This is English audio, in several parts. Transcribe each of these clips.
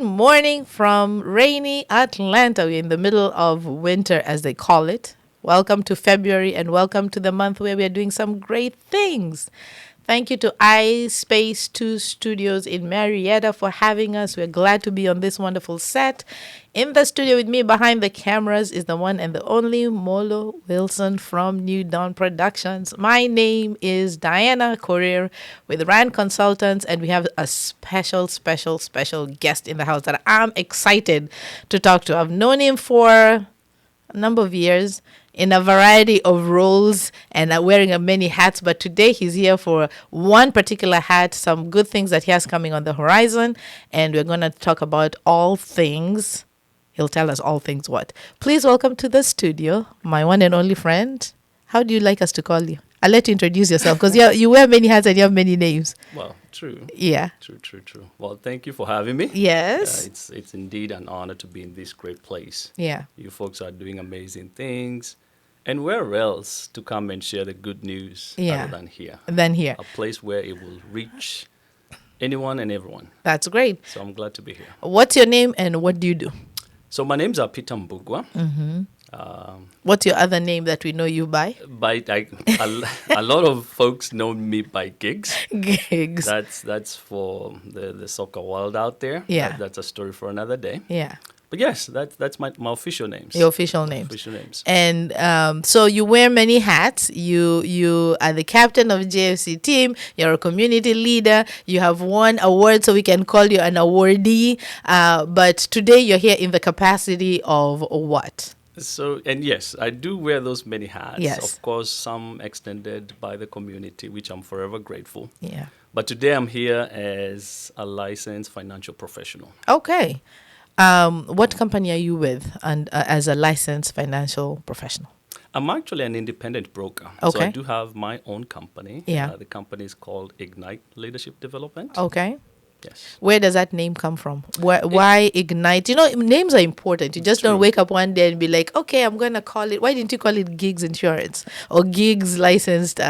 morning from rainy Atlanta. We're in the middle of winter, as they call it. Welcome to February and welcome to the month where we are doing some great things. Thank you to iSpace 2 Studios in Marietta for having us. We're glad to be on this wonderful set. In the studio with me behind the cameras is the one and the only Molo Wilson from New Dawn Productions. My name is Diana Courier with Rand Consultants, and we have a special guest in the house that I'm excited to talk to. I've known him for a number of years in a variety of roles and wearing many hats, but today he's here for one particular hat, some good things that he has coming on the horizon, and we're going to talk about all things. He'll tell us all things what. Please welcome to the studio, my one and only friend. How do you like us to call you? I'll let you introduce yourself because you wear many hats and you have many names. Well, true. Yeah. True. Well, thank you for having me. Yes. It's indeed an honor to be in this great place. Yeah. You folks are doing amazing things. And where else to come and share the good news other than here? A place where it will reach anyone and everyone. That's great. So I'm glad to be here. What's your name and what do you do? So my name's Peter Mbugua. Mm-hmm. What's your other name that we know you by? A lot of folks know me by Gigs. Gigs. That's for the soccer world out there. Yeah. That's a story for another day. Yeah. But yes, that's my official names. Your official names. Official names. And so you wear many hats. You are the captain of JFC team. You're a community leader. You have won awards, so we can call you an awardee. But today you're here in the capacity of what? So, and yes, I do wear those many hats. Yes. Of course, some extended by the community, which I'm forever grateful. Yeah. But today I'm here as a licensed financial professional. Okay. What company are you with and as a licensed financial professional? I'm actually an independent broker. Okay. So I do have my own company. Yeah. The company is called Ignite Leadership Development. Okay. Yes. Where does that name come from? Why Ignite? You know, names are important. You just don't wake up one day and be like, okay, I'm going to call it. Why didn't you call it Gigs Insurance or Gigs Licensed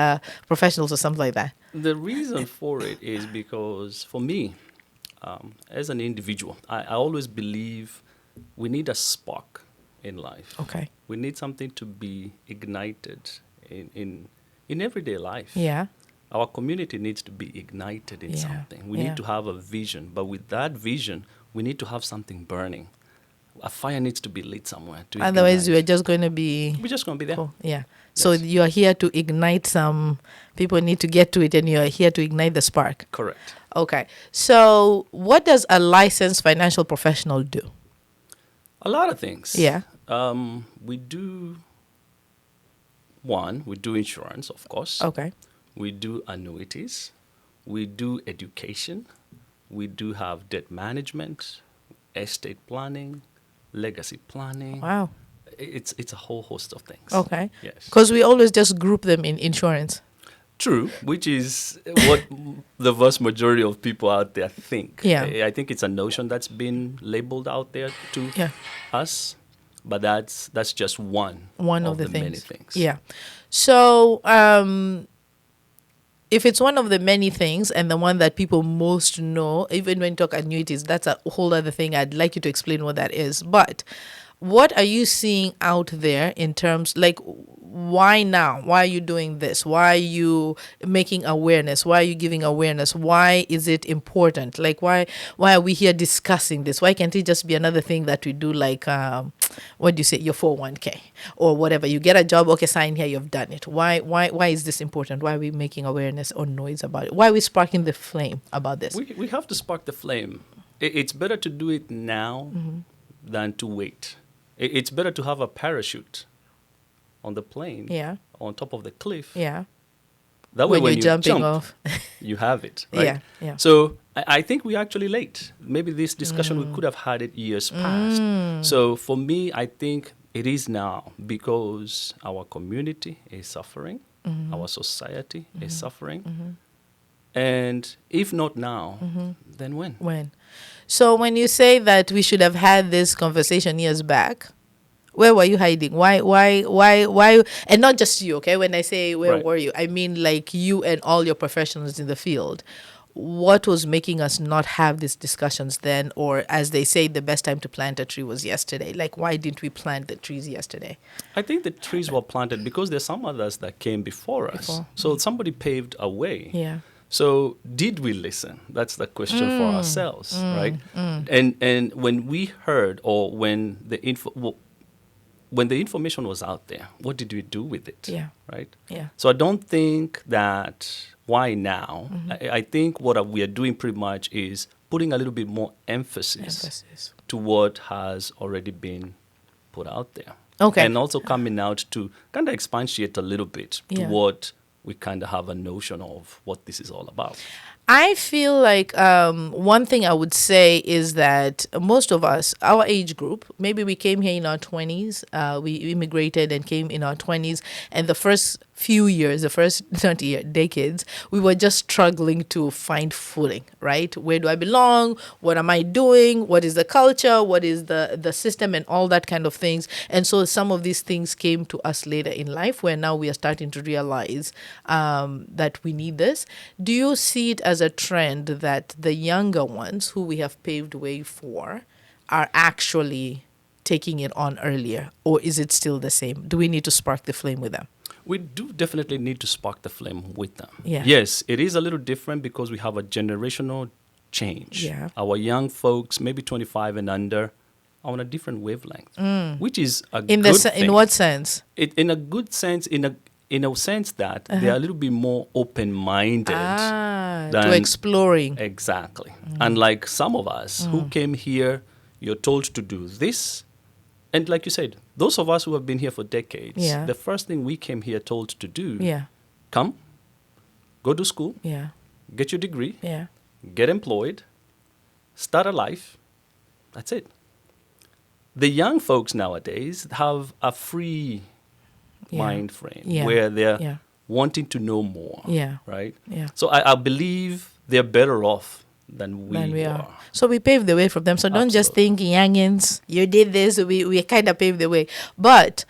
Professionals or something like that? The reason for it is because for me, as an individual, I always believe we need a spark in life. Okay. We need something to be ignited in everyday life. Yeah. Our community needs to be ignited in something. We need to have a vision. But with that vision, we need to have something burning. A fire needs to be lit somewhere. Otherwise, we're just going to be... We're just going to be there. Cool. Yeah. Yes. So you're here to ignite some... People need to get to it and you're here to ignite the spark. Correct. Okay. So what does a licensed financial professional do? A lot of things. Yeah. We do insurance, of course. Okay. We do annuities. We do education. We do have debt management, estate planning, legacy planning. Wow. It's a whole host of things. Okay. Yes. Because we always just group them in insurance. True, which is what the vast majority of people out there think. Yeah. I think it's a notion that's been labeled out there to us, but that's just one of the many things. Yeah. So if it's one of the many things and the one that people most know, even when you talk annuities, that's a whole other thing. I'd like you to explain what that is. But what are you seeing out there in terms, like, why now? Why are you doing this? Why are you making awareness? Why are you giving awareness? Why is it important? Like, why are we here discussing this? Why can't it just be another thing that we do, like, what do you say, your 401k or whatever? You get a job, okay, sign here, you've done it. Why is this important? Why are we making awareness or noise about it? Why are we sparking the flame about this? We have to spark the flame. It's better to do it now than to wait. It's better to have a parachute on the plane, on top of the cliff. Yeah. That way, when you're you jumping jump, off, you have it, right? Yeah. So I think we're actually late. Maybe this discussion, we could have had it years past. So for me, I think it is now because our community is suffering, our society is suffering. And if not now, then when? When? So when you say that we should have had this conversation years back, where were you hiding? Why? And not just you, okay? When I say where were you, I mean like you and all your professionals in the field. what was making us not have these discussions then, or as they say, the best time to plant a tree was yesterday? Like, why didn't we plant the trees yesterday? I think the trees were planted because there's some others that came before us. Before. So somebody paved a way. Yeah. So did we listen? That's the question for ourselves, right? And when we heard, or when when the information was out there, what did we do with it? Yeah. Right? Yeah. So I don't think that why now. I think what we are doing pretty much is putting a little bit more emphasis to what has already been put out there. Okay. And also coming out to kind of expatiate a little bit to what we kind of have a notion of what this is all about. I feel like one thing I would say is that most of us, our age group, maybe we came here in our 20s, we immigrated and came in our 20s, and the first few years, the first 30 decades, we were just struggling to find footing, right? Where do I belong? What am I doing? What is the culture? What is the system and all that kind of things? And so some of these things came to us later in life, where now we are starting to realize that we need this. Do you see it as a trend that the younger ones who we have paved way for are actually taking it on earlier, or is it still the same? Do we need to spark the flame with them? We do definitely need to spark the flame with them. Yeah. Yes, it is a little different because we have a generational change. Yeah. Our young folks, maybe 25 and under, are on a different wavelength, which is a In good thing. in what sense? In a good sense, in a sense that they are a little bit more open-minded. To exploring. Exactly. Unlike some of us who came here, you're told to do this. And like you said, those of us who have been here for decades, the first thing we came here told to do, come, go to school, get your degree, get employed, start a life. That's it. The young folks nowadays have a free mind frame where they're wanting to know more, right? Yeah. So I believe they're better off than we are. So we paved the way for them. So don't just think, youngins, you did this. We kind of paved the way. But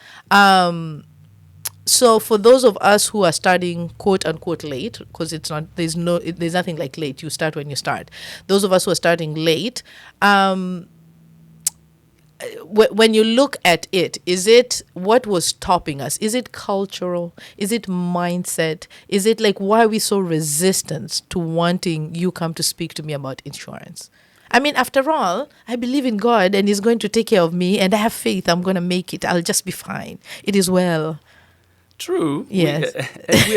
so for those of us who are starting quote unquote late, because it's not, there's nothing like late. You start when you start. Those of us who are starting late, when you look at it, is it what was stopping us? Is it cultural? Is it mindset? Is it like, why are we so resistant to wanting you come to speak to me about insurance? I mean, after all, I believe in God and He's going to take care of me, and I have faith I'm going to make it. I'll just be fine. It is well. True. Yes.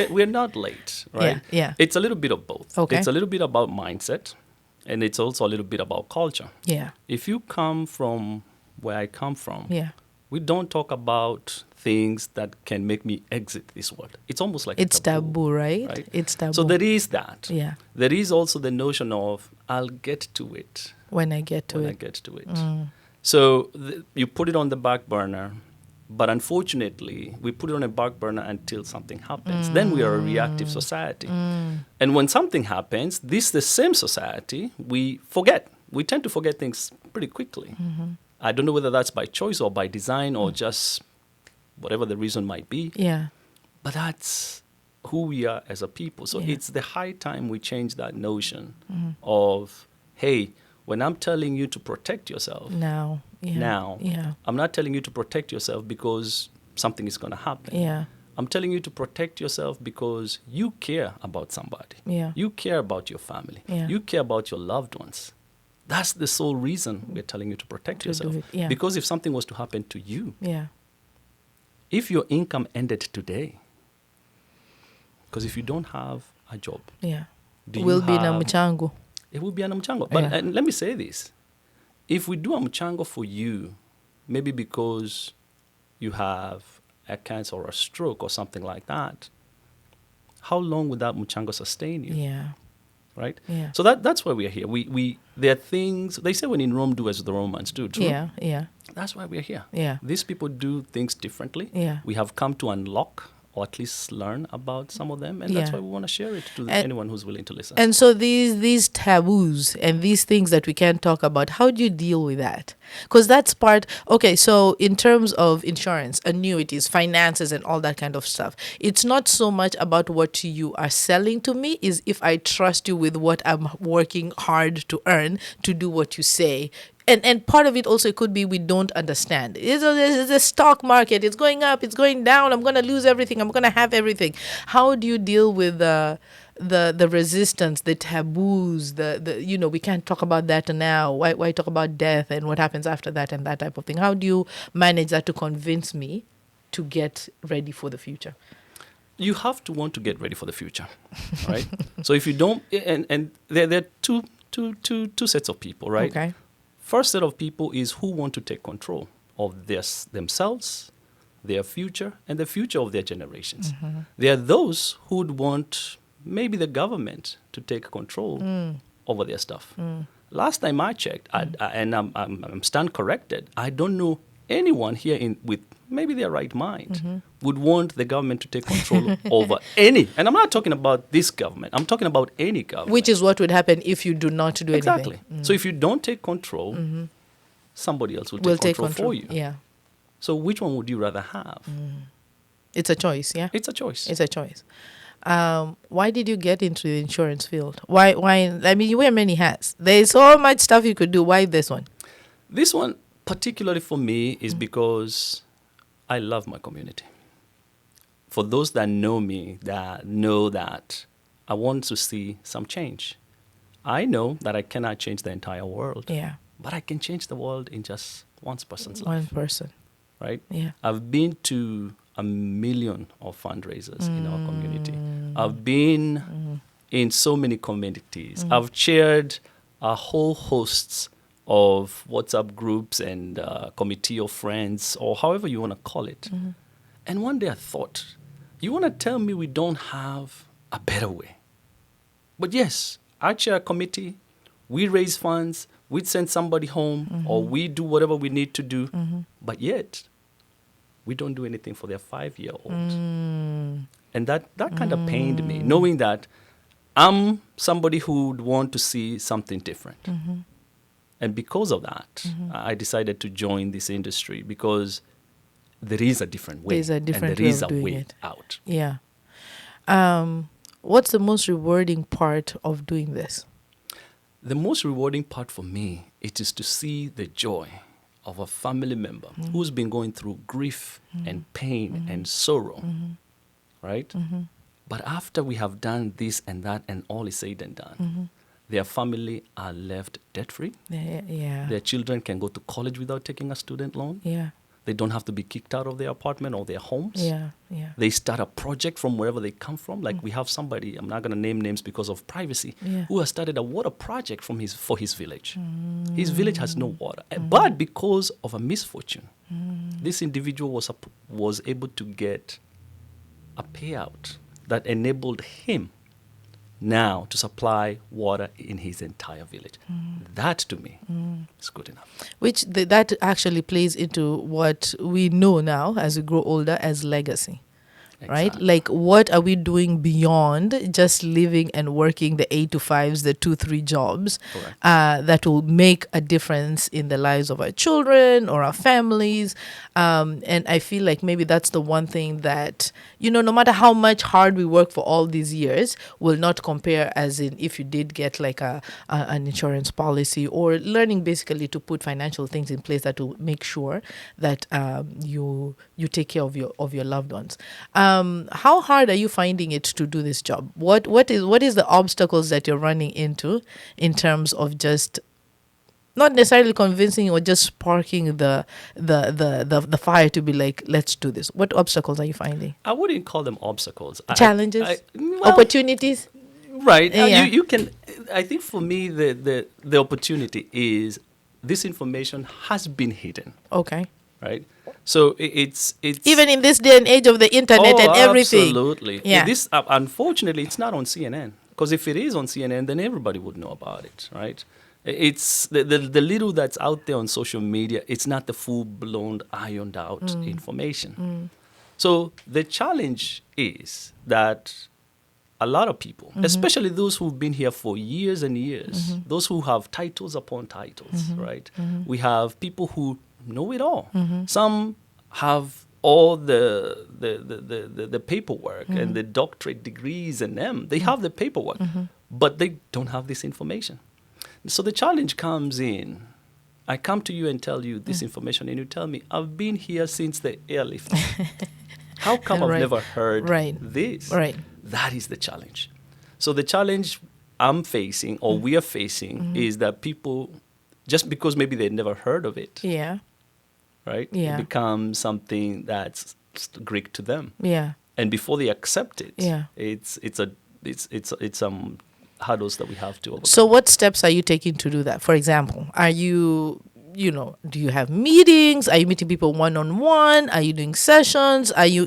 We're not late, right? Yeah. It's a little bit of both. Okay. It's a little bit about mindset, and it's also a little bit about culture. Yeah. If you come from where I come from, we don't talk about things that can make me exit this world. It's almost like it's taboo, right? It's taboo. So there is that. Yeah. There is also the notion of I'll get to it when I get to it. So you put it on the back burner, but unfortunately, we put it on a back burner until something happens. Then we are a reactive society. And when something happens, the same society, we forget. We tend to forget things pretty quickly. I don't know whether that's by choice or by design or just whatever the reason might be. Yeah. But that's who we are as a people. So it's the high time we change that notion of, hey, when I'm telling you to protect yourself now, I'm not telling you to protect yourself because something is going to happen. Yeah. I'm telling you to protect yourself because you care about somebody. Yeah. You care about your family. Yeah. You care about your loved ones. That's the sole reason we're telling you to protect yourself. Because if something was to happen to you, if your income ended today, because if you don't have a job, will be na mchango. It will be an mchango. But and let me say this. If we do a mchango for you, maybe because you have a cancer or a stroke or something like that, how long would that mchango sustain you? Yeah. Right? Yeah. So that's why we're here. There are things, they say when in Rome, do as the Romans do. True? Yeah. That's why we're here. Yeah. These people do things differently. Yeah. We have come to unlock or at least learn about some of them. And that's Yeah. why we want to share it to And- anyone who's willing to listen. And so these taboos and these things that we can't talk about, how do you deal with that? Because that's part. Okay, so in terms of insurance, annuities, finances, and all that kind of stuff, it's not so much about what you are selling to me. Is if I trust you with what I'm working hard to earn to do what you say. And part of it also could be we don't understand. It's a stock market. It's going up. It's going down. I'm going to lose everything. I'm going to have everything. How do you deal with the resistance, the taboos, the we can't talk about that now. Why talk about death and what happens after that and that type of thing? How do you manage that to convince me to get ready for the future? You have to want to get ready for the future, right? So if you don't, and there are two sets of people, right? Okay. First set of people is who want to take control of themselves, their future, and the future of their generations. Mm-hmm. There are those who would want maybe the government to take control over their stuff. Last time I checked, and I'm stand corrected, I don't know anyone here with maybe their right mind would want the government to take control over any. And I'm not talking about this government. I'm talking about any government. Which is what would happen if you do not do exactly. anything. So if you don't take control, somebody else will take control for you. Yeah. So which one would you rather have? It's a choice, yeah? It's a choice. It's a choice. Why did you get into the insurance field? Why? I mean, you wear many hats. There's so much stuff you could do. Why this one? This one, particularly for me, is because I love my community. For those that know me, that know that I want to see some change. I know that I cannot change the entire world. Yeah. But I can change the world in just one person's One life. person. Right? Yeah. I've been to 1 million of fundraisers in our community. I've been in so many communities. I've chaired a whole hosts of WhatsApp groups and committee of friends, or however you want to call it. And one day I thought, you want to tell me we don't have a better way? But yes, I chair a committee, we raise funds, we send somebody home, or we do whatever we need to do, but yet we don't do anything for their 5-year-olds. And that kind of pained me, knowing that I'm somebody who would want to see something different. And because of that, I decided to join this industry because there is a different way. There's a different and there way is of a doing way it. out. Yeah. What's the most rewarding part of doing this? The most rewarding part for me, it is to see the joy of a family member who's been going through grief and pain and sorrow, right? But after we have done this and that and all is said and done, their family are left debt-free. Yeah. Their children can go to college without taking a student loan. Yeah. They don't have to be kicked out of their apartment or their homes. Yeah. They start a project from wherever they come from. Like we have somebody, I'm not going to name names because of privacy, who has started a water project for his village. His village has no water. But because of a misfortune, this individual was able to get a payout that enabled him now to supply water in his entire village. That to me is good enough. Which that actually plays into what we know now as we grow older as legacy. Right? Exactly. Like, what are we doing beyond just living and working the 8 to 5s, the 2-3 jobs that will make a difference in the lives of our children or our families? And I feel like maybe that's the one thing that, no matter how much hard we work for all these years, will not compare as in if you did get like an insurance policy or learning basically to put financial things in place that will make sure that you take care of your loved ones. How hard are you finding it to do this job? What is the obstacles that you're running into in terms of just not necessarily convincing or just sparking the fire to be like, let's do this? What obstacles are you finding? I wouldn't call them obstacles. Challenges? Well, opportunities? Right. Yeah. You can. I think for me, the opportunity is this information has been hidden. Okay. Right. So it's even in this day and age of the internet and everything. Absolutely. Yeah. This unfortunately, it's not on CNN, because if it is on CNN, then everybody would know about it, right? It's the little that's out there on social media. It's not the full blown, ironed out information. So the challenge is that a lot of people, especially those who've been here for years and years, those who have titles upon titles, right? We have people who know it all. Some have all the paperwork and the doctorate degrees in them. They have the paperwork, but they don't have this information. So the challenge comes in. I come to you and tell you this information, and you tell me, I've been here since the airlift. How come I've never heard this? Right. That is the challenge. So the challenge I'm facing, or we are facing, is that people, just because maybe they've never heard of it, right? Yeah. It becomes something that's Greek to them. Yeah. And before they accept it, Yeah. it's hurdles that we have to overcome. So what steps are you taking to do that? For example, are you, do you have meetings? Are you meeting people one-on-one? Are you doing sessions? Are you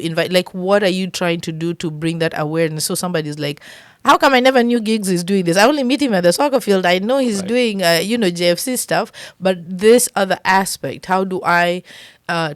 what are you trying to do to bring that awareness? So somebody's like, how come I never knew Giggs is doing this? I only meet him at the soccer field. I know he's doing, JFC stuff, but this other aspect, how do I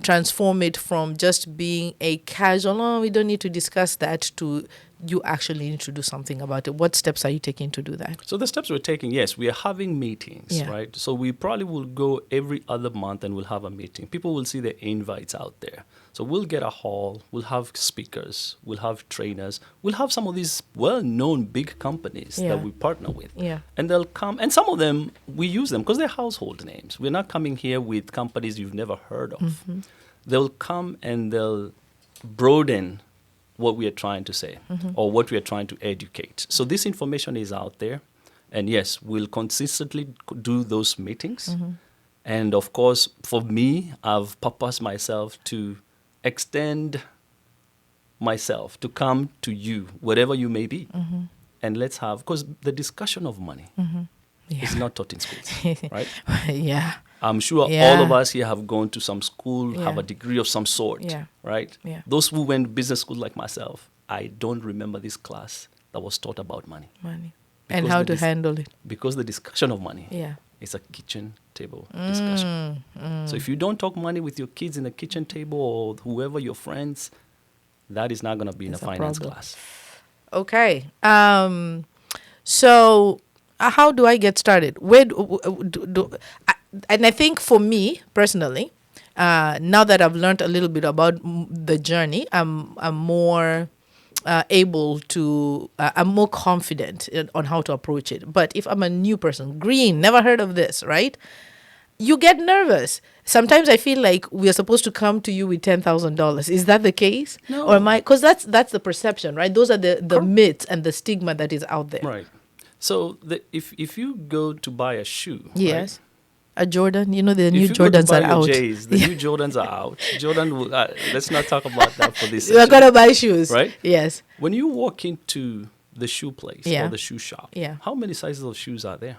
transform it from just being a casual, oh, we don't need to discuss that, to you actually need to do something about it? What steps are you taking to do that? So the steps we're taking, yes, we are having meetings, right? So we probably will go every other month and we'll have a meeting. People will see the invites out there. So we'll get a hall, we'll have speakers, we'll have trainers, we'll have some of these well-known big companies that we partner with. Yeah. And they'll come, and some of them, we use them because they're household names. We're not coming here with companies you've never heard of. They'll come and they'll broaden what we are trying to say or what we are trying to educate. So this information is out there. And yes, we'll consistently do those meetings. And of course, for me, I've purposed myself to extend myself to come to you, wherever you may be. And let's have, because the discussion of money is not taught in schools, right? Yeah. I'm sure all of us here have gone to some school, have a degree of some sort, right? Yeah. Those who went to business school like myself, I don't remember this class that was taught about money. And how to handle it. Because the discussion of money is a kitchen table discussion. So if you don't talk money with your kids in the kitchen table or whoever your friends, that is not going to be in a finance class. Okay. So how do I get started? Where and I think for me personally, now that I've learned a little bit about the journey, I'm more able to, I'm more confident on how to approach it. But if I'm a new person, green, never heard of this, right? You get nervous. Sometimes I feel like we are supposed to come to you with $10,000. Is that the case? No. Or am I? Because that's the perception, right? Those are the myths and the stigma that is out there. Right. So if you go to buy a shoe, yes. Right? A Jordan, the new if you Jordans go to buy are your out. J's, the new Jordans are out. Jordan will, let's not talk about that for this We're session. gonna buy shoes, right? Yes. When you walk into the shoe place or the shoe shop, how many sizes of shoes are there?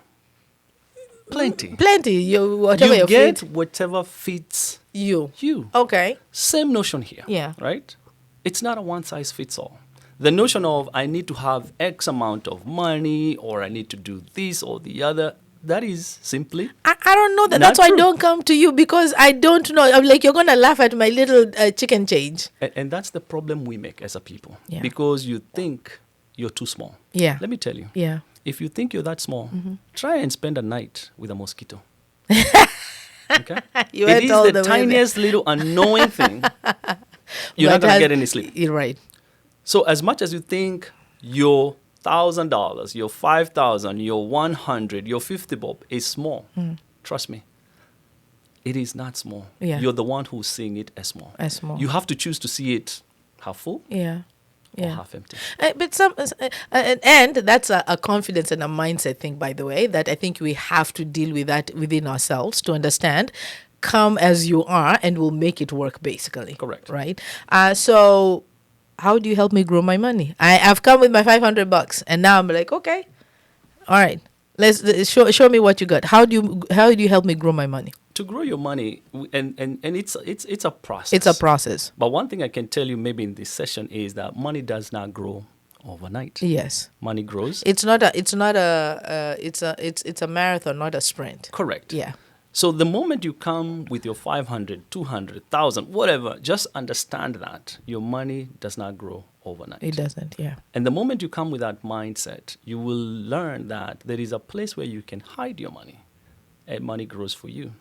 Plenty. Whatever you your get fit. whatever fits You. you. Okay. Same notion here. Yeah. Right? It's not a one size fits all. The notion of I need to have X amount of money or I need to do this or the other, that is simply I don't know that. That's why I don't come to you, because I don't know. I'm like, you're going to laugh at my little chicken change. And that's the problem we make as a people. Yeah. Because you think you're too small. Yeah. Let me tell you. Yeah. If you think you're that small, try and spend a night with a mosquito. Okay? It is the tiniest little annoying thing. You're not going to get any sleep. You're right. So as much as you think your $1,000, your $5,000, your 100, your 50 bob is small, trust me, it is not small. Yeah. You're the one who's seeing it as small. As small. You have to choose to see it half full Yeah. or half empty. But and that's a confidence and a mindset thing, by the way, that I think we have to deal with that within ourselves to understand. Come as you are, and we'll make it work. Basically, Correct. Right. So, how do you help me grow my money? I've come with my $500, and now I'm like, okay, all right, let's show me what you got. How do you help me grow my money? To grow your money, and it's a process. It's a process. But one thing I can tell you maybe in this session is that money does not grow overnight. Yes. Money grows. It's a marathon, not a sprint. Correct. Yeah. So the moment you come with your 500, 200, 1,000, whatever, just understand that your money does not grow overnight. It doesn't, yeah. And the moment you come with that mindset, you will learn that there is a place where you can hide your money and money grows for you.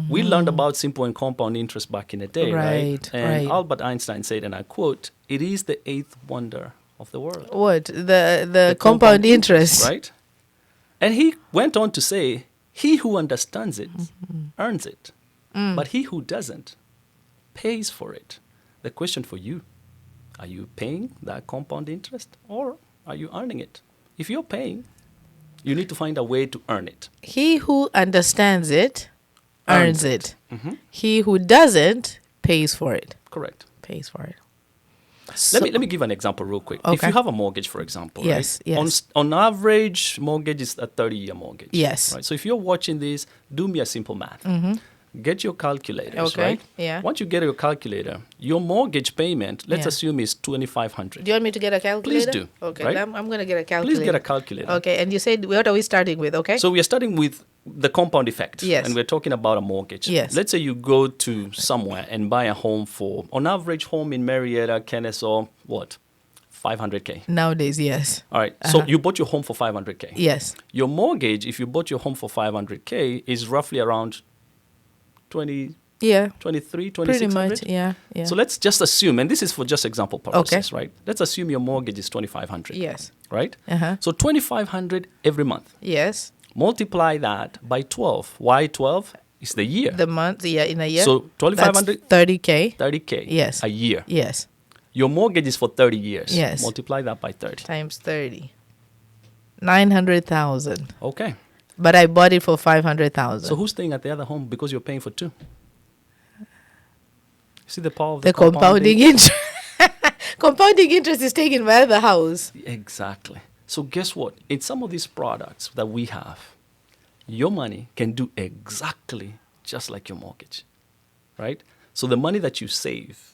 We learned about simple and compound interest back in the day, right? And Albert Einstein said, and I quote, "It is the eighth wonder of the world." What? The compound interest. Right? And he went on to say, "He who understands it earns it, but he who doesn't pays for it." The question for you, are you paying that compound interest or are you earning it? If you're paying, you need to find a way to earn it. He who understands it earns it. He who doesn't pays for it. Correct. Pays for it. Let me give an example real quick. Okay. If you have a mortgage, for example, Yes, right? yes. On average, mortgage is a 30-year mortgage. Yes. Right? So if you're watching this, do me a simple math. Get your calculators, Okay, right? yeah. Once you get your calculator, your mortgage payment, let's Yeah. assume is $2,500. Do you want me to get a calculator? Please do, Okay, right? I'm going to get a calculator. Please get a calculator. Okay, and you said, what are we starting with, okay? So we are starting with the compound effect. Yes. And we're talking about a mortgage. Yes. Let's say you go to somewhere and buy a home for, on average, home in Marietta, Kennesaw, what? 500K. Nowadays, yes. All right. So you bought your home for 500K. Yes. Your mortgage, if you bought your home for 500K, is roughly around 20, Yeah. 23, Pretty 2600. much, yeah. Yeah. So let's just assume, and this is for just example purposes, right? Let's assume your mortgage is 2,500. Yes. Right? Uh-huh. So 2,500 every month. Yes. Multiply that by 12. Why 12? It's the year. The month, yeah, in a year. So 2,500, 30K. 30K. Yes. A year. Yes. Your mortgage is for 30 years. Yes. Multiply that by 30. Times 30. 900,000. Okay. But I bought it for 500,000. So who's staying at the other home because you're paying for two? See the power of the compounding interest. Compounding interest is taken by the house. Exactly. So guess what? In some of these products that we have, your money can do exactly just like your mortgage, right? So the money that you save,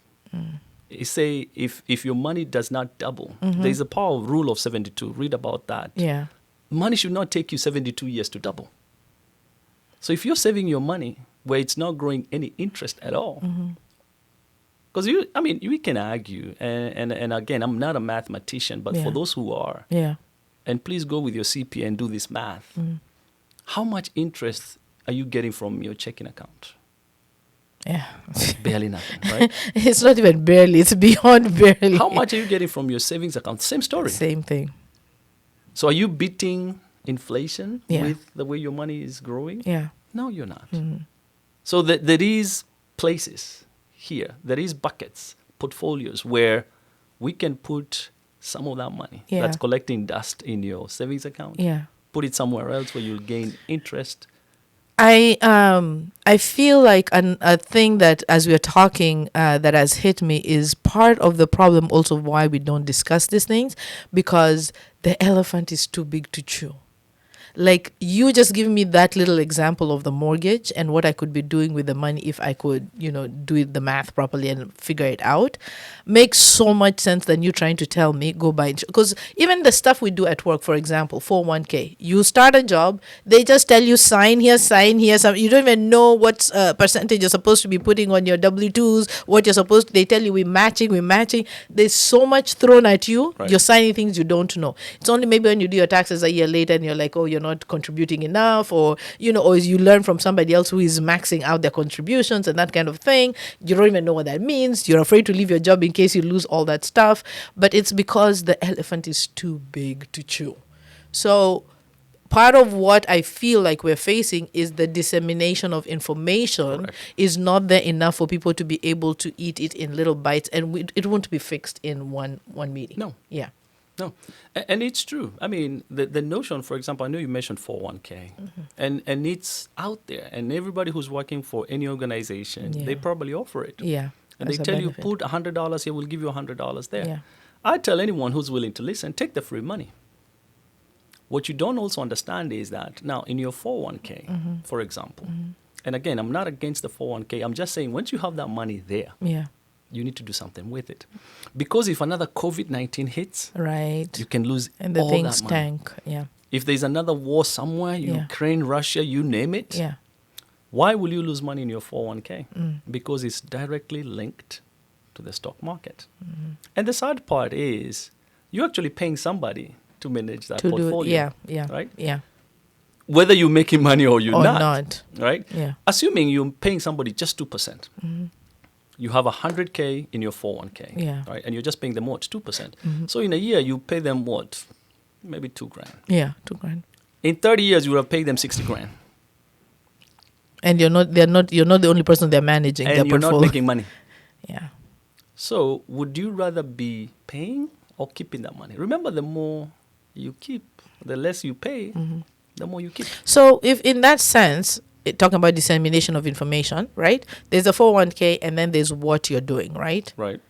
say if your money does not double, there's a power rule of 72. Read about that. Yeah. Money should not take you 72 years to double. So if you're saving your money where it's not growing any interest at all, because we can argue, and again, I'm not a mathematician, but for those who are, and please go with your CPA and do this math. How much interest are you getting from your checking account? Yeah. Barely nothing, right? It's not even barely, it's beyond barely. How much are you getting from your savings account? Same story. Same thing. So are you beating inflation Yeah. with the way your money is growing? Yeah. No, you're not. So there is places here, there is buckets, portfolios where we can put some of that money that's collecting dust in your savings account. Yeah. Put it somewhere else where you'll gain interest. I feel like a thing that, as we're talking, that has hit me is part of the problem also why we don't discuss these things, because the elephant is too big to chew. Like, you just give me that little example of the mortgage and what I could be doing with the money if I could, do the math properly and figure it out. Makes so much sense than you trying to tell me, go buy insurance. Because even the stuff we do at work, for example, 401k, you start a job, they just tell you sign here. You don't even know what percentage you're supposed to be putting on your W-2s, what you're supposed to, they tell you we're matching. There's so much thrown at you. Right. You're signing things you don't know. It's only maybe when you do your taxes a year later and you're like, oh, you're not contributing enough, or or you learn from somebody else who is maxing out their contributions and that kind of thing. You don't even know what that means. You're afraid to leave your job in case you lose all that stuff. But it's because the elephant is too big to chew. So part of what I feel like we're facing is the dissemination of information. Correct. Is not there enough for people to be able to eat it in little bites, and it won't be fixed in one meeting. No. Yeah. No. And it's true. I mean, the notion, for example, I know you mentioned 401k, and it's out there. And everybody who's working for any organization, they probably offer it. Yeah. And they as a tell benefit. you, put $100 here, we'll give you $100 there. Yeah. I tell anyone who's willing to listen, take the free money. What you don't also understand is that now in your 401k, for example, and again, I'm not against the 401k. I'm just saying once you have that money there, Yeah. you need to do something with it. Because if another COVID-19 hits, Right. you can lose And the all things that money. tank. Yeah. If there's another war somewhere, Ukraine, Russia, you name it, Yeah. Why will you lose money in your 401k? Because it's directly linked to the stock market. And the sad part is you're actually paying somebody to manage that To do it. portfolio. Yeah. Right? Yeah. Whether you're making money or you're Or not. not. Right? Yeah. Assuming you're paying somebody just 2%. You have 100K in your 401k. Yeah. Right? And you're just paying them what? 2%. So in a year, you pay them what? Maybe $2,000. Yeah. $2,000. In 30 years, you would have paid them $60,000. And you're not the only person they're managing their And you're portfolio. not making money. Yeah. So would you rather be paying or keeping that money? Remember, the more you keep, the less you pay, the more you keep. So if in that sense, talking about dissemination of information, right? There's a 401k and then there's what you're doing, right? Right.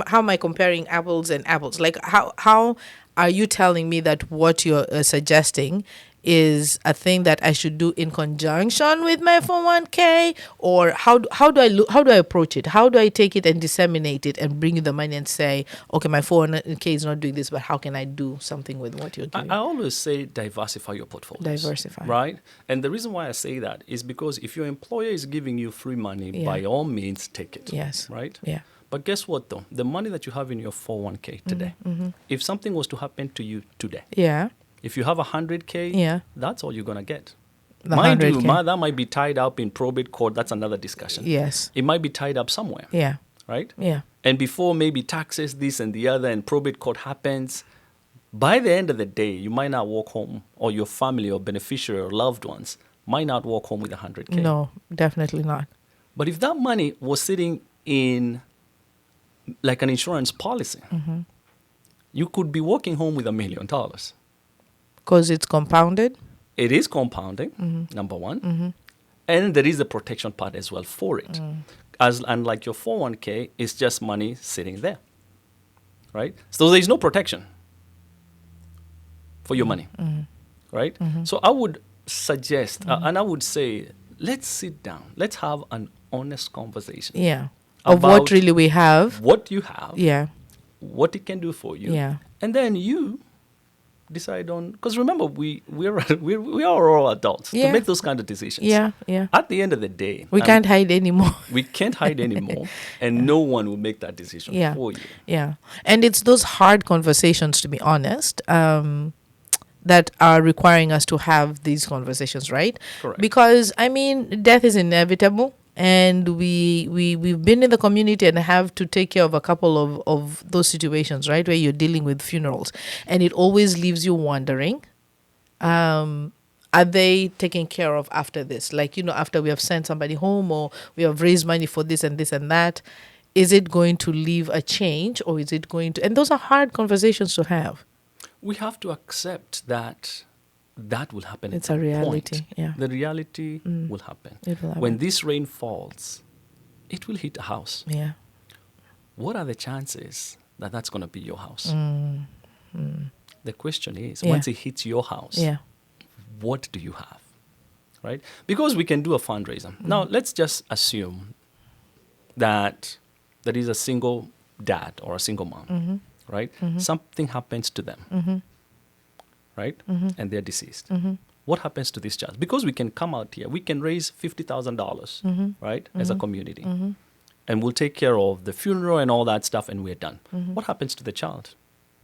How am I comparing apples and apples? Like how are you telling me that what you're suggesting is a thing that I should do in conjunction with my 401k, or how do I approach it? How do I take it and disseminate it and bring you the money and say, okay, my 401k is not doing this, but how can I do something with what you're doing? I always say diversify your portfolios. Diversify. Right? And the reason why I say that is because if your employer is giving you free money, Yeah. by all means, take it. Yes. Right? Yeah. But guess what, though? The money that you have in your 401k today, if something was to happen to you today, Yeah. if you have 100K, Yeah. that's all you're going to get. The Mind you, 100K. that might be tied up in probate court. That's another discussion. Yes. It might be tied up somewhere. Yeah. Right? Yeah. And before maybe taxes, this and the other, and probate court happens, by the end of the day, you might not walk home, or your family or beneficiary or loved ones might not walk home with 100K. No, definitely not. But if that money was sitting in like an insurance policy, you could be walking home with $1 million. Because it's compounded. It is compounding, number one. And there is a protection part as well for it. As unlike your 401k, it's just money sitting there. Right? So there is no protection for your money. Right? So I would suggest, and I would say, let's sit down. Let's have an honest conversation. Yeah. Of what About really we have. What you have. Yeah. What it can do for you. Yeah. And then you decide on, because remember, we are all adults Yeah. to make those kind of decisions. Yeah. Yeah. At the end of the day, We can't hide anymore. we can't hide anymore, and no one will make that decision Yeah. for you. Yeah. And it's those hard conversations, to be honest, that are requiring us to have these conversations, right? Correct. Because, I mean, death is inevitable. And we've been in the community and have to take care of a couple of those situations, right, where you're dealing with funerals. And it always leaves you wondering, are they taken care of after this? Like, you know, after we have sent somebody home, or we have raised money for this and that, is it going to leave a change, or is it going to... And those are hard conversations to have. We have to accept that will happen. It's at a some reality, point. yeah. The reality will happen. It will happen. When this rain falls, it will hit a house. Yeah. What are the chances that that's going to be your house? The question is, Yeah. once it hits your house, Yeah. what do you have? Right? Because we can do a fundraiser. Now, let's just assume that there is a single dad or a single mom, right? Something happens to them, right? And they're deceased. What happens to this child? Because we can come out here, we can raise $50,000, right, as a community. And we'll take care of the funeral and all that stuff, and we're done. What happens to the child?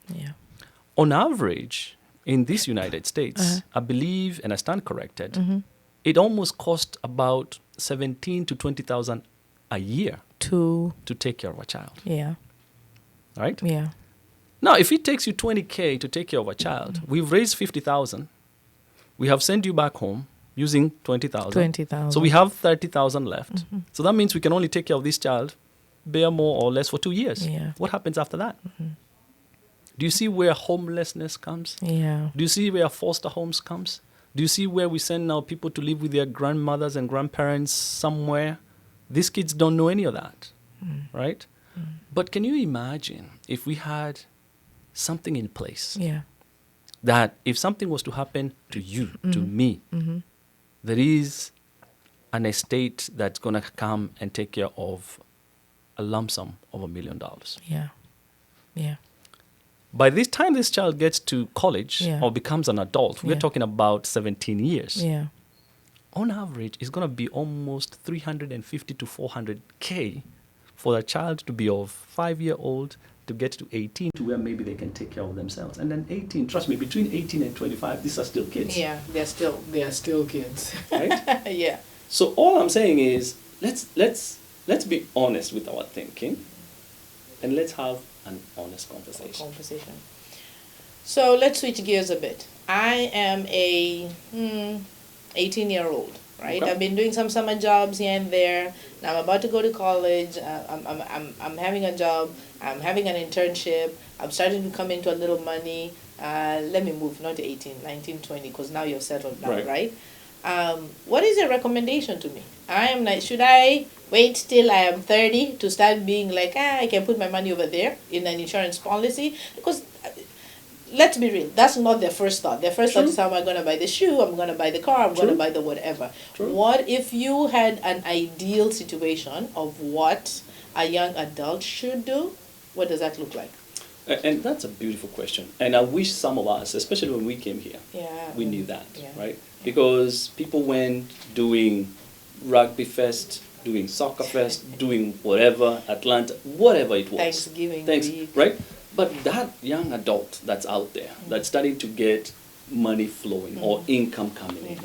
Yeah. On average, in this United States, I believe, and I stand corrected, it almost costs about $17,000 to $20,000 a year To... to take care of a child, Yeah. right? Yeah. Now, if it takes you $20K to take care of a child, we've raised $50,000. We have sent you back home using $20,000. $20,000. So we have $30,000 left. So that means we can only take care of this child, bear more or less, for 2 years. Yeah. What happens after that? Do you see where homelessness comes? Yeah. Do you see where foster homes comes? Do you see where we send now people to live with their grandmothers and grandparents somewhere? These kids don't know any of that, right? But can you imagine if we had something in place Yeah. that if something was to happen to you, to me, there is an estate that's going to come and take care of a lump sum of $1 million. Yeah. Yeah. By this time this child gets to college Yeah. or becomes an adult, we're Yeah. talking about 17 years. Yeah. On average, it's going to be almost 350 to 400K for a child to be of 5-year-old to get to 18 to where maybe they can take care of themselves. And then 18, trust me, between 18 and 25, these are still kids. Yeah, they're still kids. Right? Yeah. So all I'm saying is let's be honest with our thinking and let's have an honest conversation. So let's switch gears a bit. I am a 18-year-old, right? Okay. I've been doing some summer jobs here and there. Now I'm about to go to college. I'm having a job. I'm having an internship. I'm starting to come into a little money. Let me move, not to 18, 19, 20, because now you're settled down, right? What is your recommendation to me? I am like, should I wait till I am 30 to start being like, I can put my money over there in an insurance policy? Because let's be real, that's not their first thought. Their first thought is, how am I going to buy the shoe? I'm going to buy the car. I'm going to buy the whatever. What if you had an ideal situation of what a young adult should do? What does that look like? And that's a beautiful question. And I wish some of us, especially when we came here, we knew that, right? Because people went doing rugby fest, doing soccer fest, doing whatever, Atlanta, whatever it was. Thanksgiving week. Right? But that young adult that's out there, that's starting to get money flowing or income coming in,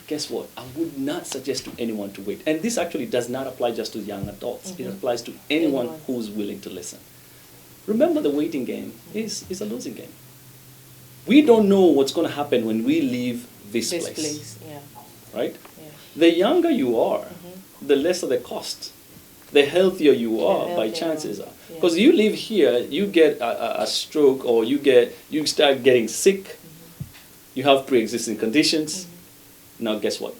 guess what? I would not suggest to anyone to wait. And this actually does not apply just to young adults. It applies to anyone who's willing to listen. Remember, the waiting game is a losing game. We don't know what's going to happen when we leave this place. Right? Yeah. The younger you are, the lesser the cost. The healthier you are, by chances are. Because you live here, you get a stroke or you start getting sick, you have pre-existing conditions. Now guess what?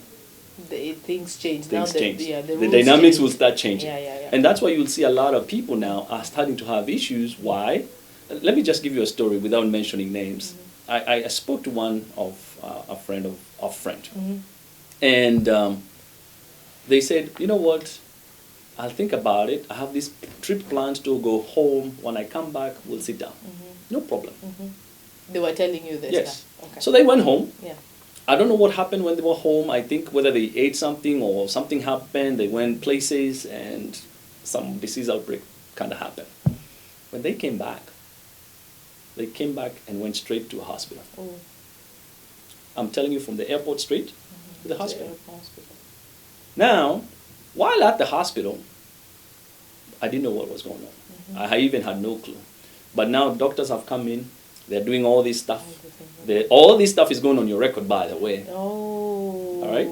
Things change. Things change. The dynamics will start changing. Yeah. And that's why you'll see a lot of people now are starting to have issues. Why? Let me just give you a story without mentioning names. I spoke to one of a friend of a friend. And they said, you know what? I'll think about it. I have this trip planned to go home. When I come back, we'll sit down. No problem. They were telling you this? Yes. Okay. So they went home. Yeah. I don't know what happened when they were home. I think whether they ate something or something happened. They went places and some disease outbreak kind of happened. When they came back and went straight to a hospital. Oh. I'm telling you, from the airport straight to the hospital. Now, while at the hospital, I didn't know what was going on. I even had no clue. But now doctors have come in. They're doing all this stuff. All this stuff is going on your record, by the way. Oh. All right?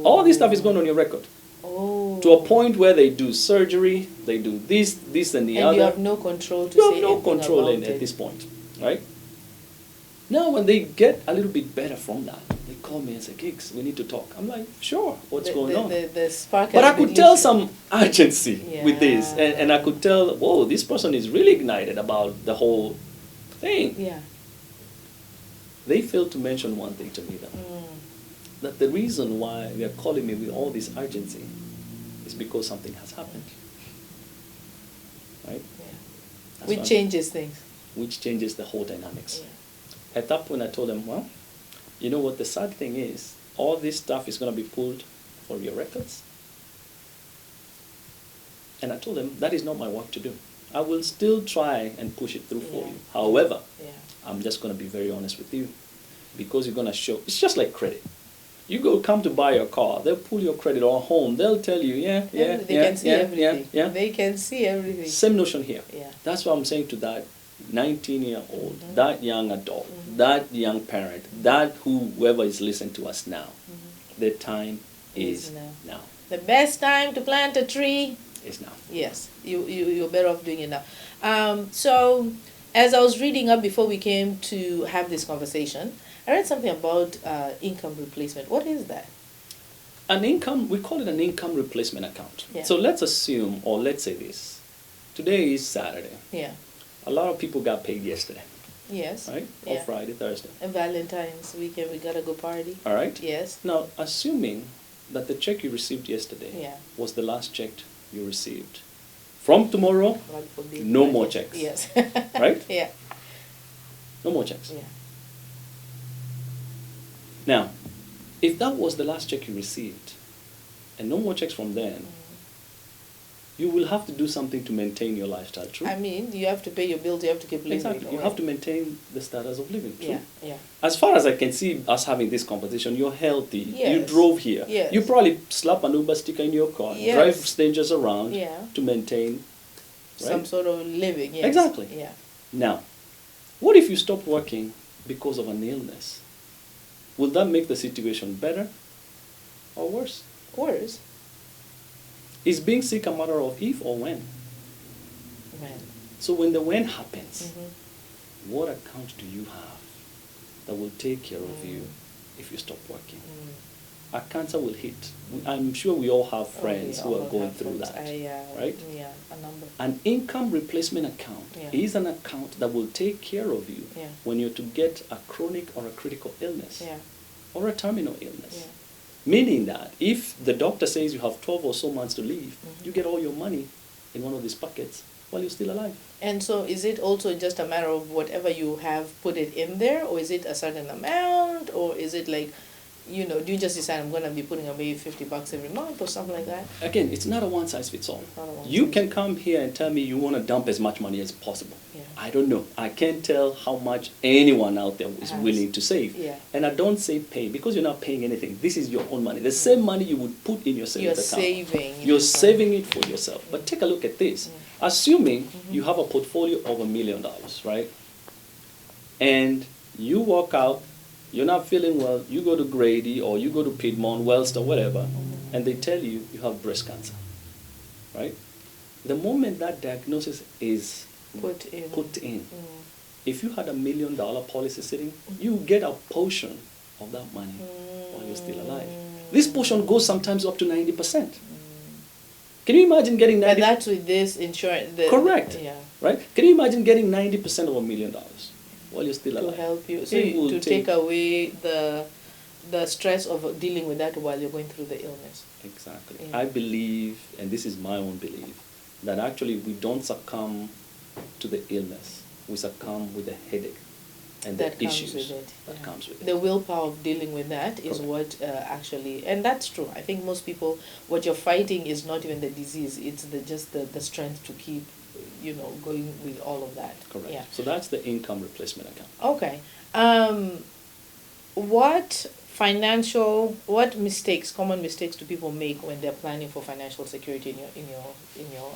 All this stuff is going on your record. Oh. To a point where they do surgery, they do this, and the other. And you have no control to You say have no anything control about at this point, right? Now, when they get a little bit better from that, they call me and say, Gigs, we need to talk. I'm like, sure, what's going on? The spark But has I could been tell lit. some urgency with this. Yeah. And I could tell, whoa, this person is really ignited about the whole thing. Yeah. They failed to mention one thing to me, though. That the reason why they are calling me with all this urgency is because something has happened. Right? Yeah. That's Which what- changes things. Which changes the whole dynamics. Yeah. At that point, I told them, well, you know what, the sad thing is, all this stuff is going to be pulled for your records. And I told them, that is not my work to do. I will still try and push it through for you. However, I'm just going to be very honest with you, because you're going to show, it's just like credit. You come to buy your car, they'll pull your credit all home. They'll tell you, They can see everything. They can see everything. Same notion here. Yeah. That's what I'm saying to that 19-year-old, that young adult, that young parent, that whoever is listening to us now. The time is now. The best time to plant a tree Is now. Yes, you're better off doing it now. So, as I was reading up before we came to have this conversation, I read something about income replacement. What is that? We call it an income replacement account. Yeah. So let's assume, or let's say this, today is Saturday. Yeah. A lot of people got paid yesterday, Yes. right? Or Friday, Thursday. And Valentine's weekend, we gotta go party. All right? Yes. Now, assuming that the check you received yesterday Yeah. was the last check you received. From tomorrow, God forbid. no more checks. Yes. right? Yeah. No more checks. Yeah. Now, if that was the last check you received, and no more checks from then, you will have to do something to maintain your lifestyle, true? I mean, you have to pay your bills, you have to keep living. Exactly. You have to maintain the status of living, true? Yeah, yeah. As far as I can see us having this conversation, you're healthy. Yes. You drove here. Yes. You probably slap an Uber sticker in your car, Yes. drive strangers around Yeah. to maintain, right? Some sort of living, yes. Exactly. Yeah. Now, what if you stopped working because of an illness? Will that make the situation better or worse? Worse. Is being sick a matter of if or when? Man. So when the when happens, Mhm. what account do you have that will take care of you if you stop working? A cancer will hit. I'm sure we all have friends who are going through that, right? Yeah, a number. An income replacement account Yeah. is an account that will take care of you Yeah. when you're to get a chronic or a critical illness Yeah. or a terminal illness. Yeah. Meaning that if the doctor says you have 12 or so months to live, Mhm. you get all your money in one of these buckets while you're still alive. And so is it also just a matter of whatever you have, put it in there, or is it a certain amount, or is it like, do you just decide I'm going to be putting away $50 every month or something like that? Again, it's not a one size fits all. Not a one You size can come here and tell me you want to dump as much money as possible. Yeah. I don't know. I can't tell how much anyone out there is Has. willing to save. Yeah. And I don't say pay because you're not paying anything. This is your own money. The same money you would put in your savings You're account. saving. You're saving it for yourself. But take a look at this. Assuming you have a portfolio of $1 million, right? And you walk out, you're not feeling well, you go to Grady or you go to Piedmont, Wellst or whatever, and they tell you you have breast cancer, right? The moment that diagnosis is Put in. if you had $1 million policy sitting, you get a portion of that money while you're still alive. This portion goes sometimes up to 90%. Can you imagine getting 90%? But that's with this insurance. Correct. Yeah. Right? Can you imagine getting 90% of $1 million while you're still To alive? help you. So It will to take away the stress of dealing with that while you're going through the illness. Exactly. Yeah. I believe, and this is my own belief, that actually we don't succumb to the illness. We succumb with the headache and That the comes issues with it, that yeah. comes with it. The willpower of dealing with that is Correct. what actually, and that's true. I think most people, what you're fighting is not even the disease; it's just the strength to keep, going with all of that. Correct. Yeah. So that's the income replacement account. Okay. What mistakes, common mistakes, do people make when they're planning for financial security in your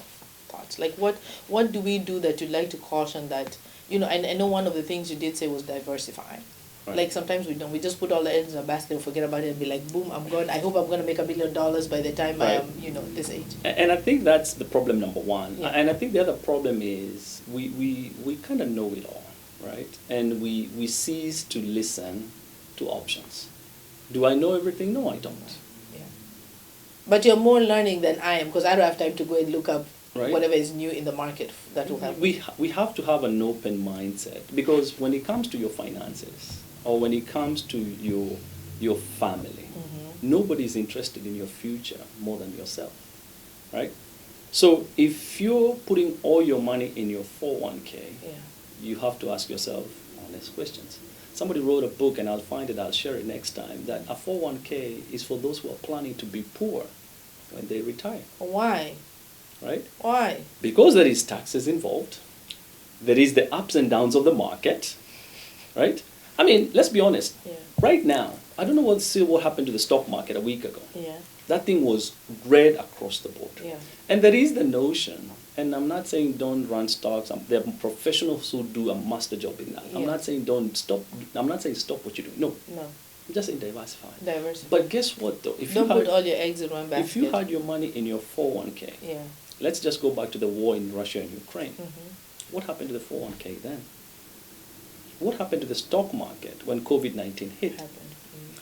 thoughts? Like what do we do that you'd like to caution that, and I know one of the things you did say was diversify. Right. Like sometimes we don't, we just put all the eggs in a basket and forget about it and be like, boom, I'm gone. I hope I'm going to make $1 million by the time I Right. am, this age. And I think that's the problem number one. Yeah. And I think the other problem is we kind of know it all, right? And we cease to listen to options. Do I know everything? No, I don't. Yeah. But you're more learning than I am because I don't have time to go and look up Right. whatever is new in the market that will help. We have to have an open mindset because when it comes to your finances or when it comes to your family, nobody's interested in your future more than yourself, right? So if you're putting all your money in your 401k, Yeah. you have to ask yourself honest questions. Somebody wrote a book, and I'll find it, I'll share it next time, that a 401k is for those who are planning to be poor when they retire, Why? right? Why? Because there is taxes involved, there is the ups and downs of the market, right? I mean, let's be honest. Yeah. Right now, I don't know what happened to the stock market a week ago. Yeah. That thing was red across the board. Yeah. And there is the notion, and I'm not saying don't run stocks. There are professionals who do a master job in that. I'm Yeah. not saying don't stop. I'm not saying stop what you do. No, No. I'm just saying diversify. Diversity. But guess what though? If Don't you put had, all your eggs in one basket. if you had your money in your 401k, Yeah. let's just go back to the war in Russia and Ukraine. Mm-hmm. What happened to the 401k then? What happened to the stock market when COVID-19 hit? Happened.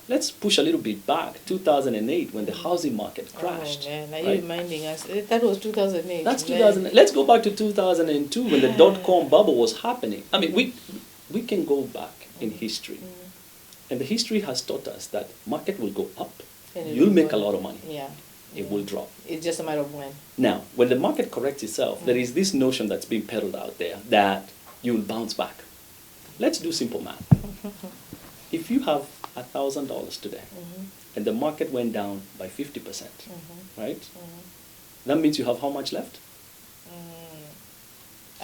Let's push a little bit back, 2008, when the housing market crashed. Oh man, are right? you reminding us? That was 2008. That's man. 2000. Let's go back to 2002 when the dot-com bubble was happening. I mean, we can go back in history. And the history has taught us that market will go up, And it you'll will make go a lot up. of money. Yeah. It will drop. It's just a matter of when. Now, when the market corrects itself, there is this notion that's being peddled out there that you will bounce back. Let's do simple math. If you have $1,000 today, and the market went down by 50%, right? That means you have how much left?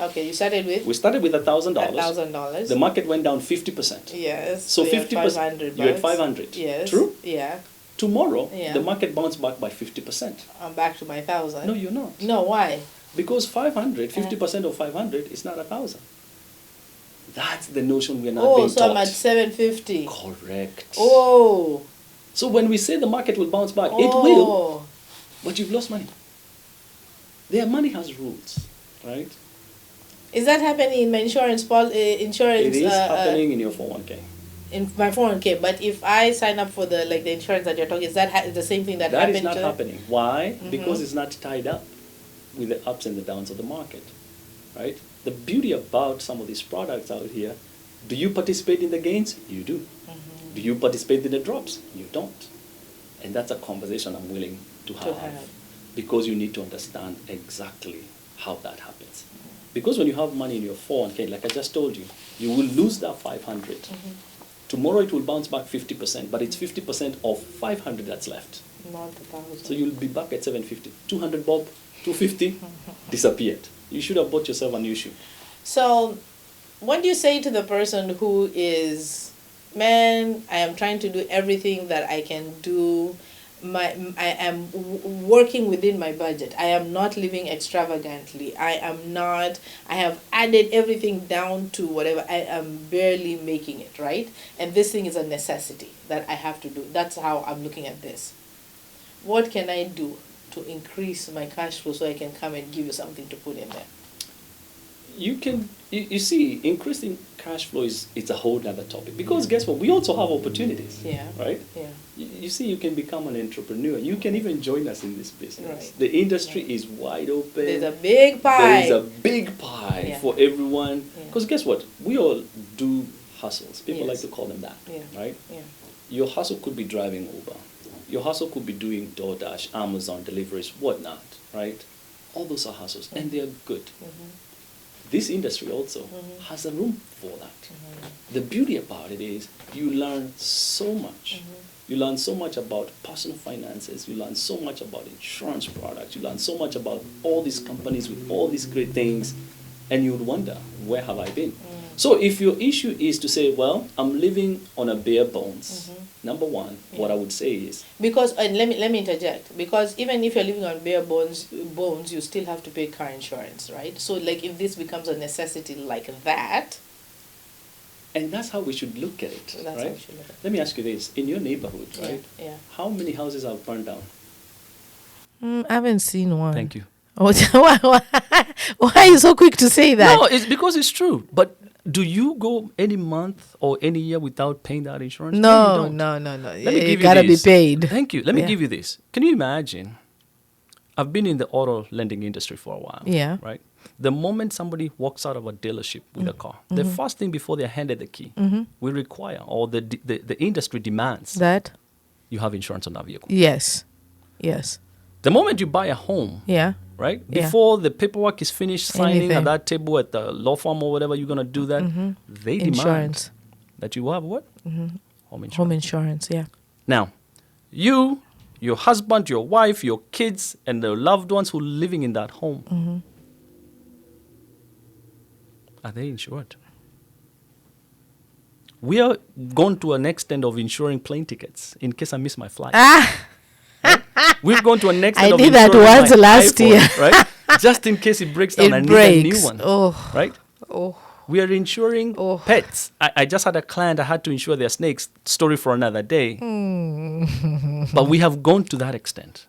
Okay, you started with? We started with $1,000. $1,000. The market went down 50%. Yes. So 50%. You had 500. Yes. True? Yeah. Tomorrow, Yeah. the market bounced back by 50%. I'm back to my 1,000. No, you're not. No, why? Because 500, 50% of 500 is not 1,000. That's the notion we're not Oh, being so taught. I'm at 750. Correct. Oh. So when we say the market will bounce back, Oh. it will, but you've lost money. Their money has rules, right? Is that happening in my insurance? It is happening in your 401k. In my 401k, but if I sign up for the insurance that you're talking, is that the same thing that That happened is not to happening. Why? Because it's not tied up with the ups and the downs of the market, right? The beauty about some of these products out here, do you participate in the gains? You do. Do you participate in the drops? You don't. And that's a conversation I'm willing to have. Because you need to understand exactly how that happens. Because when you have money in your 401k, like I just told you, you will lose that 500. Tomorrow it will bounce back 50%, but it's 50% of 500 that's left. Not 1,000. So you'll be back at 750. 200 bob, 250, disappeared. You should have bought yourself a new shoe. So, what do you say to the person who is, man, I am trying to do everything that I can do. I am working within my budget. I am not living extravagantly. I have added everything down to whatever. I am barely making it, right? And this thing is a necessity that I have to do. That's how I'm looking at this. What can I do to increase my cash flow so I can come and give you something to put in there? You see, increasing cash flow it's a whole other topic. Because guess what? We also have opportunities. Yeah. Right? Yeah. You see, you can become an entrepreneur. You can even join us in this business. Right. The industry is wide open. There's a big pie. There is a big pie Yeah. for everyone. Yeah. Because guess what? We all do hustles. People Yes. like to call them that. Yeah. Right? Yeah. Your hustle could be driving Uber. Your hustle could be doing DoorDash, Amazon deliveries, whatnot. Right? All those are hustles. And they're good. This industry also has a room for that. The beauty about it is you learn so much. You learn so much about personal finances. You learn so much about insurance products. You learn so much about all these companies with all these great things. And you would wonder, where have I been? So if your issue is to say, well, I'm living on a bare bones, number one, what I would say is... Because, and let me interject, because even if you're living on bare bones, you still have to pay car insurance, right? So like if this becomes a necessity like that... And that's how we should look at it, That's right? how we should look at it. Let me ask you this. In your neighborhood, right? Yeah. How many houses have burned down? I haven't seen one. Thank you. Why are you so quick to say that? No, it's because it's true. But do you go any month or any year without paying that insurance? No. you don't. No. Let me give You you gotta be this. paid. Thank you. Let me Yeah. give you this. Can you imagine? I've been in the auto lending industry for a while. Yeah. Right? The moment somebody walks out of a dealership with a car, the first thing before they're handed the key, we require, or the industry demands, That? you have insurance on that vehicle. Yes. The moment you buy a home, Yeah. right? Yeah. Before the paperwork is finished signing Anything. at that table at the law firm or whatever, you're going to do that. They demand Insurance. that you have what? Home insurance. Home insurance, yeah. Now, you, your husband, your wife, your kids, and the loved ones who are living in that home, are they insured? We are going to an extent of insuring plane tickets in case I miss my flight. We've gone to an extent I of did that insuring once my last iPhone, year. right? Just in case it breaks down, It I need breaks. a new one. Oh. Right? Oh. We are insuring pets. I just had a client, I had to insure their snakes. Story for another day. But we have gone to that extent.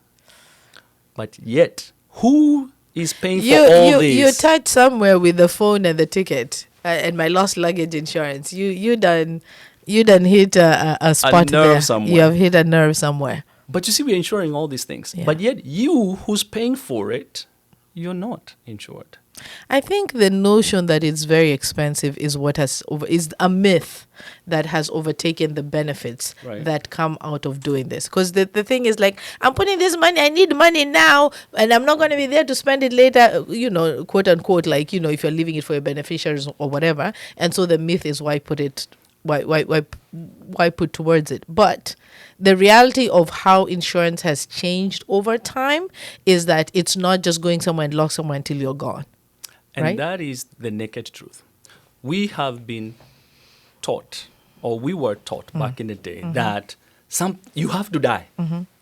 But yet, who is paying for all this? You touched somewhere with the phone and the ticket and my lost luggage insurance. You done hit a spot nerve there. somewhere. You have hit a nerve somewhere. But you see, we're insuring all these things. Yeah. But yet, you who's paying for it, you're not insured. I think the notion that it's very expensive is what is a myth that has overtaken the benefits Right. that come out of doing this. Because the thing is like, I'm putting this money, I need money now, and I'm not going to be there to spend it later, quote unquote, like, if you're leaving it for your beneficiaries or whatever. And so the myth is why put towards it. But the reality of how insurance has changed over time is that it's not just going somewhere and lock somewhere until you're gone. And Right? that is the naked truth. We have been taught, or we were taught back in the day, that you have to die,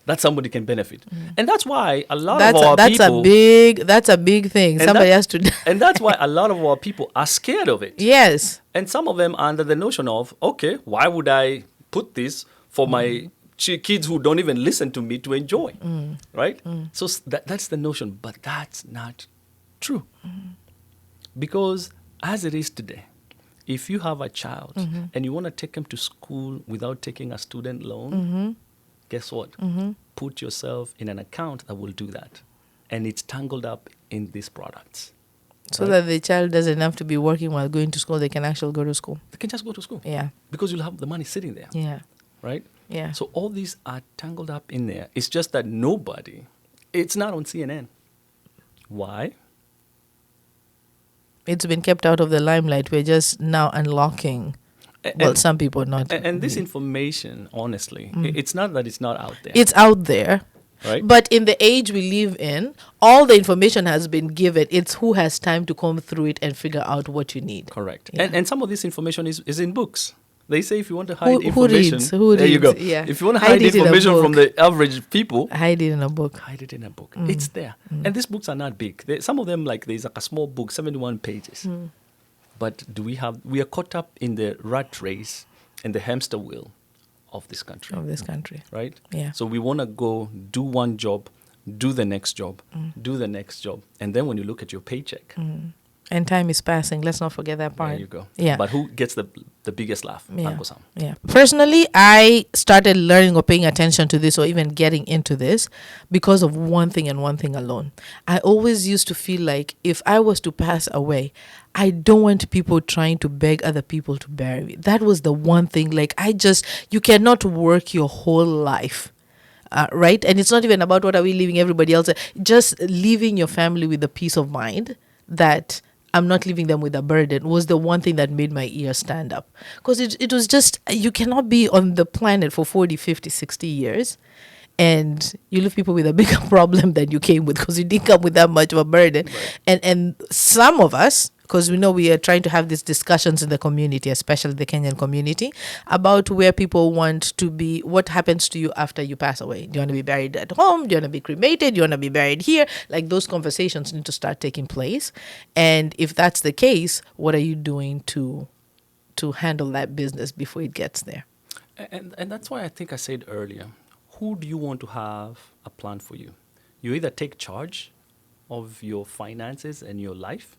that somebody can benefit. And that's why a lot of our people... That's a big thing. and Somebody that- has to die. And that's why a lot of our people are scared of it. Yes. And some of them are under the notion of, okay, why would I put this for my kids who don't even listen to me to enjoy, right? So that's the notion, but that's not true. Because as it is today, if you have a child and you want to take him to school without taking a student loan, guess what? Put yourself in an account that will do that. And it's tangled up in these products. So that the child doesn't have to be working while going to school. They can actually go to school. They can just go to school. Yeah. Because you'll have the money sitting there, Yeah. right? Yeah. So all these are tangled up in there. It's just that it's not on CNN. Why? It's been kept out of the limelight. We're just now unlocking. Well, some people not. And this information, honestly, it's not that it's not out there. It's out there. Right? But in the age we live in, all the information has been given. It's who has time to comb through it and figure out what you need. Correct. Yeah. And some of this information is in books. They say if you want to hide Who information, reads? Who there you go. reads? Yeah. If you want to Hide hide it in a information from book. the average people, Hide it in a book. hide it in a book. It's there. And these books are not big. Some of them, like there's like a small book, 71 pages. But we are caught up in the rat race and the hamster wheel of this country. Of this country. Right? Yeah. So we want to go do one job, do the next job, do the next job. And then when you look at your paycheck, And time is passing. Let's not forget that part. there you go. Yeah. But who gets the biggest laugh? Yeah. Uncle Sam. Yeah. Personally, I started learning or paying attention to this or even getting into this because of one thing and one thing alone. I always used to feel like if I was to pass away, I don't want people trying to beg other people to bury me. That was the one thing. Like, you cannot work your whole life. Right? And it's not even about what are we leaving everybody else. Just leaving your family with a peace of mind that I'm not leaving them with a burden was the one thing that made my ears stand up. Because it was just, you cannot be on the planet for 40, 50, 60 years and you leave people with a bigger problem than you came with because you didn't come with that much of a burden. Right. And some of us, because we know we are trying to have these discussions in the community, especially the Kenyan community, about where people want to be, what happens to you after you pass away. Do you want to be buried at home? Do you want to be cremated? Do you want to be buried here? Like, those conversations need to start taking place. And if that's the case, what are you doing to handle that business before it gets there? And that's why I think I said earlier, who do you want to have a plan for you? You either take charge of your finances and your life,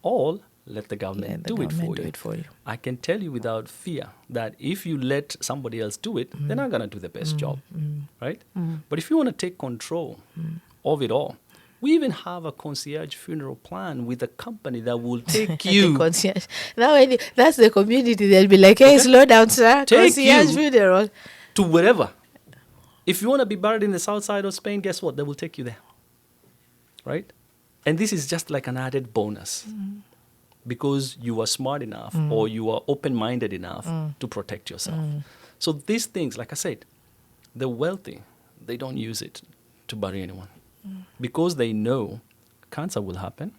or let the government do it for you. I can tell you without fear that if you let somebody else do it, they're not going to do the best job, right? But if you want to take control of it all, we even have a concierge funeral plan with a company that will take you. Concierge. Now, that's the community. They'll be like, hey, slow down, sir. Take Concierge you funeral. to wherever. If you want to be buried in the south side of Spain, guess what? They will take you there, right? And this is just like an added bonus because you are smart enough or you are open-minded enough to protect yourself. So these things, like I said, the wealthy, they don't use it to bury anyone because they know cancer will happen.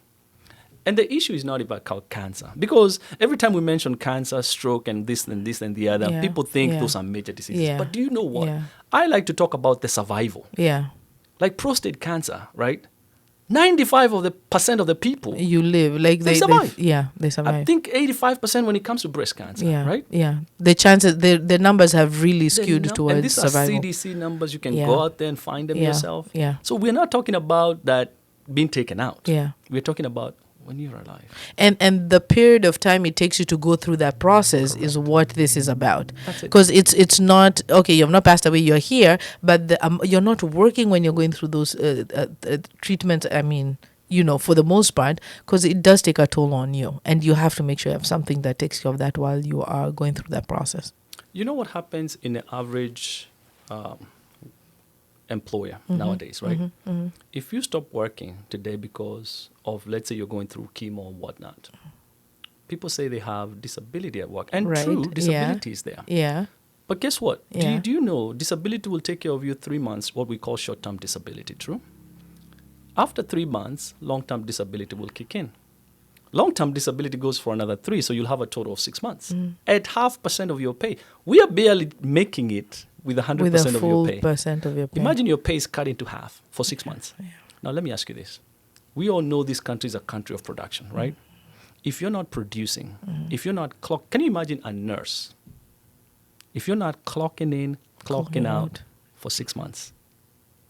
And the issue is not about cancer because every time we mention cancer, stroke, and this and this and the other, people think those are major diseases. Yeah. But do you know what? Yeah. I like to talk about the survival. Yeah. Like prostate cancer, right? 95% of the people You live. Like They survive. They survive. I think 85% when it comes to breast cancer, right? Yeah. The chances, the numbers have really skewed towards and these survival. are CDC numbers. You can go out there and find them yourself. Yeah. So we're not talking about that being taken out. Yeah. We're talking about when you're alive. And the period of time it takes you to go through that process is what this is about. That's it. Because it's not, okay, you've not passed away, you're here, but you're not working when you're going through those treatments, for the most part, because it does take a toll on you, and you have to make sure you have something that takes care of that while you are going through that process. You know what happens in an average employer nowadays, right? If you stop working today because of, let's say, you're going through chemo or whatnot, people say they have disability at work. And Right. true, disability is there. Yeah. But guess what? Yeah. Do you know disability will take care of you 3 months, what we call short-term disability, true? After 3 months, long-term disability will kick in. Long-term disability goes for another 3, so you'll have a total of 6 months. At 0.5% of your pay. We are barely making it with 100% With a of your full pay. percent of your pay. Imagine your pay is cut into half for 6 months. Yeah. Now, let me ask you this. We all know this country is a country of production, right? If you're not producing, if you're not can you imagine a nurse? If you're not clocking in, clocking out for 6 months,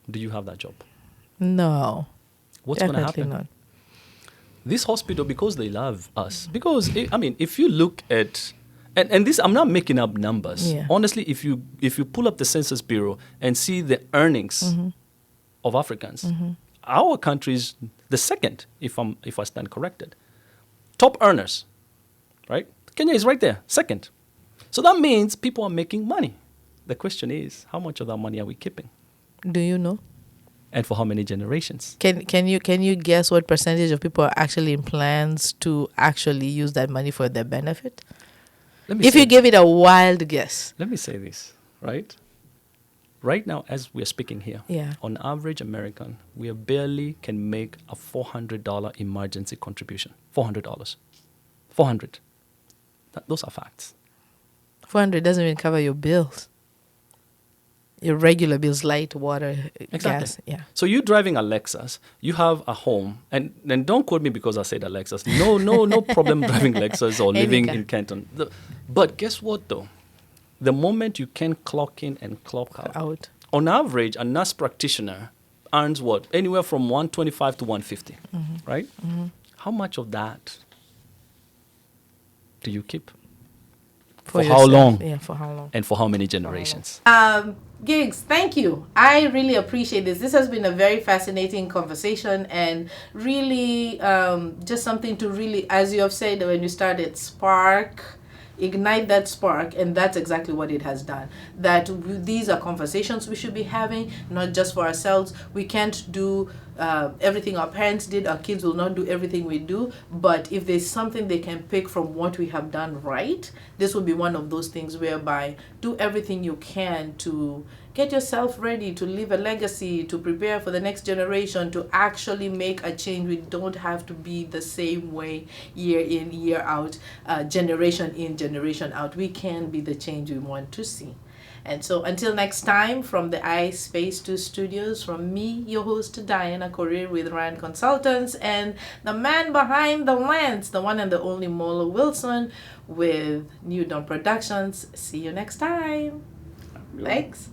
do you have that job? No. What's going to Definitely happen? not. This hospital, because they love us, because, if you look at, and this, I'm not making up numbers. Yeah. Honestly, if you pull up the Census Bureau and see the earnings of Africans, our country is the second, if I stand corrected. Top earners, right? Kenya is right there, second. So that means people are making money. The question is, how much of that money are we keeping? Do you know? And for how many generations? Can you guess what percentage of people are actually in plans to actually use that money for their benefit? If you give it a wild guess. Let me say this, right? Right now, as we're speaking here, Yeah. on average American, we barely can make a $400 emergency contribution. $400. 400. Those are facts. 400 doesn't even cover your bills. Your regular bills, light, water, gas. Yeah. So you driving a Lexus, you have a home, and don't quote me because I said a Lexus. No problem driving Lexus or living in Canton. But guess what though? The moment you can clock in and clock out. On average, a nurse practitioner earns what? Anywhere from 125 to 150, right? How much of that do you keep? For how long? Yeah, for how long? And for how many generations? Gigs, thank you. I really appreciate this. This has been a very fascinating conversation, and really just something to really, as you have said when you started, ignite that spark, and that's exactly what it has done. That these are conversations we should be having, not just for ourselves. We can't do everything our parents did. Our kids will not do everything we do, but if there's something they can pick from what we have done right, this will be one of those things whereby do everything you can to get yourself ready to leave a legacy, to prepare for the next generation, to actually make a change. We don't have to be the same way year in, year out, generation in, generation out. We can be the change we want to see. And so until next time, from the iSpace 2 studios, from me, your host, Diana Korir with Rand Consultants, and the man behind the lens, the one and the only Mola Wilson with New Dawn Productions. See you next time. Thanks.